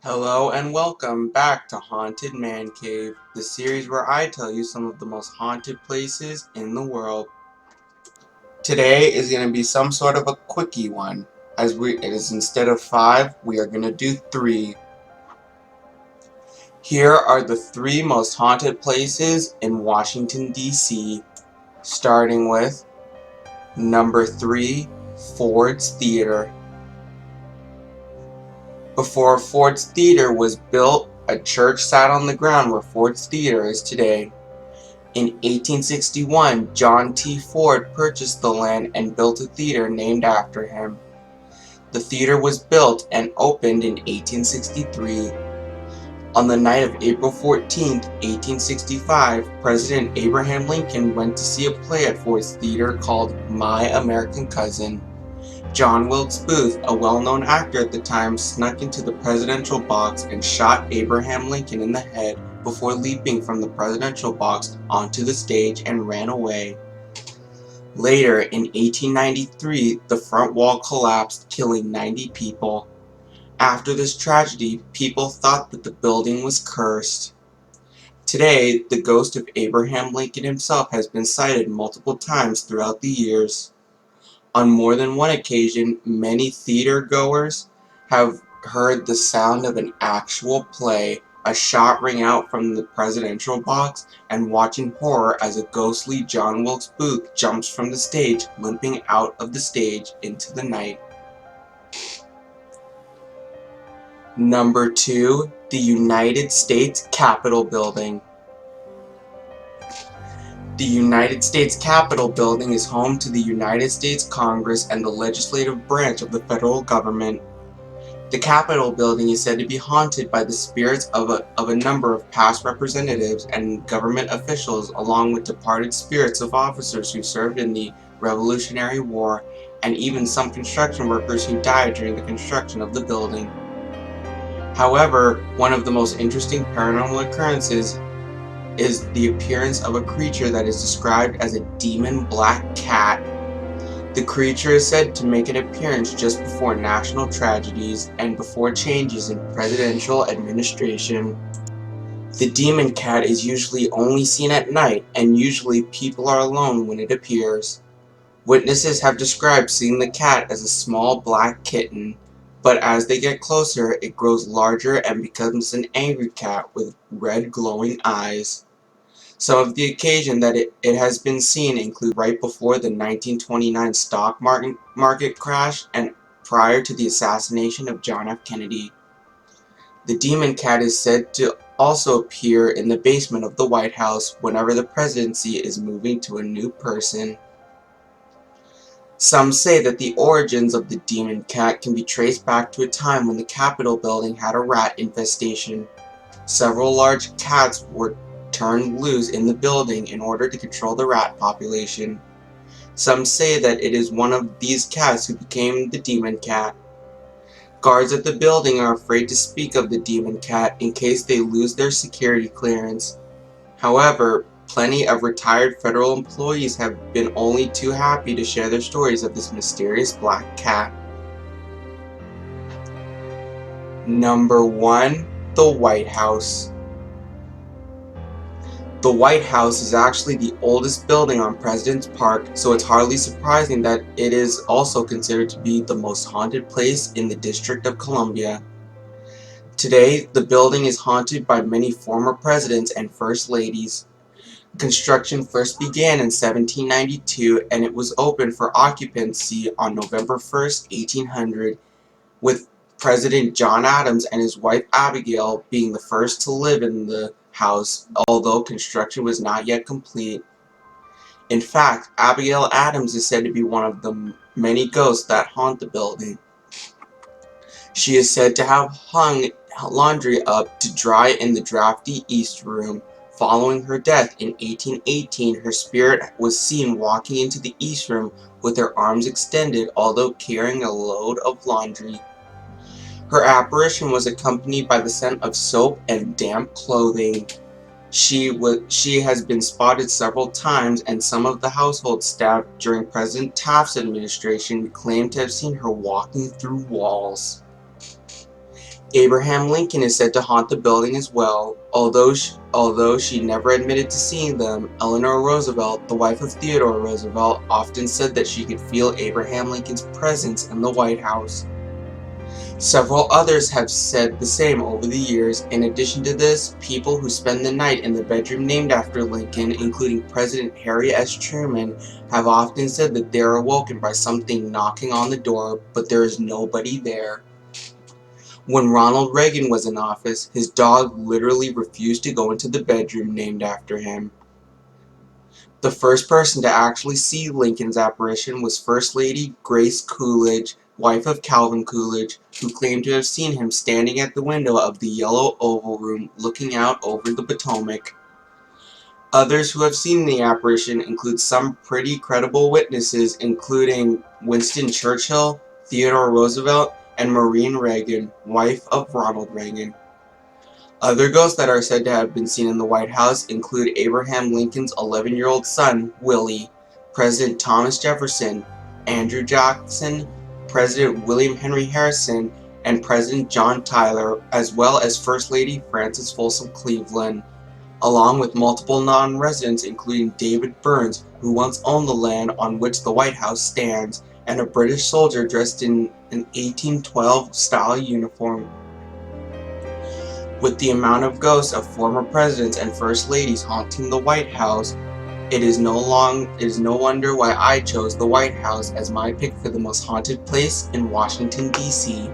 Hello and welcome back to Haunted Man Cave, the series where I tell you some of the most haunted places in the world. Today is going to be some sort of a quickie one, as it is instead of 5, we are going to do 3. Here are the 3 most haunted places in Washington D.C., starting with number 3, Ford's Theater. Before Ford's Theater was built, a church sat on the ground where Ford's Theater is today. In 1861, John T. Ford purchased the land and built a theater named after him. The theater was built and opened in 1863. On the night of April 14, 1865, President Abraham Lincoln went to see a play at Ford's Theater called My American Cousin. John Wilkes Booth, a well-known actor at the time, snuck into the presidential box and shot Abraham Lincoln in the head before leaping from the presidential box onto the stage and ran away. Later, in 1893, the front wall collapsed, killing 90 people. After this tragedy, people thought that the building was cursed. Today, the ghost of Abraham Lincoln himself has been sighted multiple times throughout the years. On more than one occasion, many theater goers have heard the sound of an actual play, a shot ring out from the presidential box, and watching horror as a ghostly John Wilkes Booth jumps from the stage, limping out of the stage into the night. Number 2, the United States Capitol Building. The United States Capitol Building is home to the United States Congress and the legislative branch of the federal government. The Capitol Building is said to be haunted by the spirits of a number of past representatives and government officials, along with departed spirits of officers who served in the Revolutionary War, and even some construction workers who died during the construction of the building. However, one of the most interesting paranormal occurrences is the appearance of a creature that is described as a demon black cat. The creature is said to make an appearance just before national tragedies and before changes in presidential administration. The demon cat is usually only seen at night, and usually people are alone when it appears. Witnesses have described seeing the cat as a small black kitten, but as they get closer, it grows larger and becomes an angry cat with red glowing eyes. Some of the occasions that it has been seen include right before the 1929 stock market crash and prior to the assassination of John F. Kennedy. The demon cat is said to also appear in the basement of the White House whenever the presidency is moving to a new person. Some say that the origins of the demon cat can be traced back to a time when the Capitol building had a rat infestation. Several large cats were turned loose in the building in order to control the rat population. Some say that it is one of these cats who became the demon cat. Guards at the building are afraid to speak of the demon cat in case they lose their security clearance. However, plenty of retired federal employees have been only too happy to share their stories of this mysterious black cat. Number 1, the White House. The White House is actually the oldest building on President's Park, so it's hardly surprising that it is also considered to be the most haunted place in the District of Columbia. Today, the building is haunted by many former presidents and first ladies. Construction first began in 1792 and it was opened for occupancy on November 1st, 1800, with President John Adams and his wife Abigail being the first to live in the house, although construction was not yet complete. In fact, Abigail Adams is said to be one of the many ghosts that haunt the building. She is said to have hung laundry up to dry in the drafty East Room. Following her death in 1818, her spirit was seen walking into the East Room with her arms extended, although carrying a load of laundry. Her apparition was accompanied by the scent of soap and damp clothing. She has been spotted several times, and some of the household staff during President Taft's administration claimed to have seen her walking through walls. Abraham Lincoln is said to haunt the building as well. Although she never admitted to seeing them, Eleanor Roosevelt, the wife of Theodore Roosevelt, often said that she could feel Abraham Lincoln's presence in the White House. Several others have said the same over the years. In addition to this, people who spend the night in the bedroom named after Lincoln, including President Harry S. Truman, have often said that they are awoken by something knocking on the door, but there is nobody there. When Ronald Reagan was in office, his dog literally refused to go into the bedroom named after him. The first person to actually see Lincoln's apparition was First Lady Grace Coolidge, wife of Calvin Coolidge, who claimed to have seen him standing at the window of the Yellow Oval Room looking out over the Potomac. Others who have seen the apparition include some pretty credible witnesses, including Winston Churchill, Theodore Roosevelt, and Maureen Reagan, wife of Ronald Reagan. Other ghosts that are said to have been seen in the White House include Abraham Lincoln's 11-year-old son, Willie, President Thomas Jefferson, Andrew Jackson, President William Henry Harrison, and President John Tyler, as well as First Lady Frances Folsom Cleveland, along with multiple non-residents including David Burns, who once owned the land on which the White House stands, and a British soldier dressed in an 1812-style uniform. With the amount of ghosts of former presidents and first ladies haunting the White House, it is no wonder why I chose the White House as my pick for the most haunted place in Washington, D.C.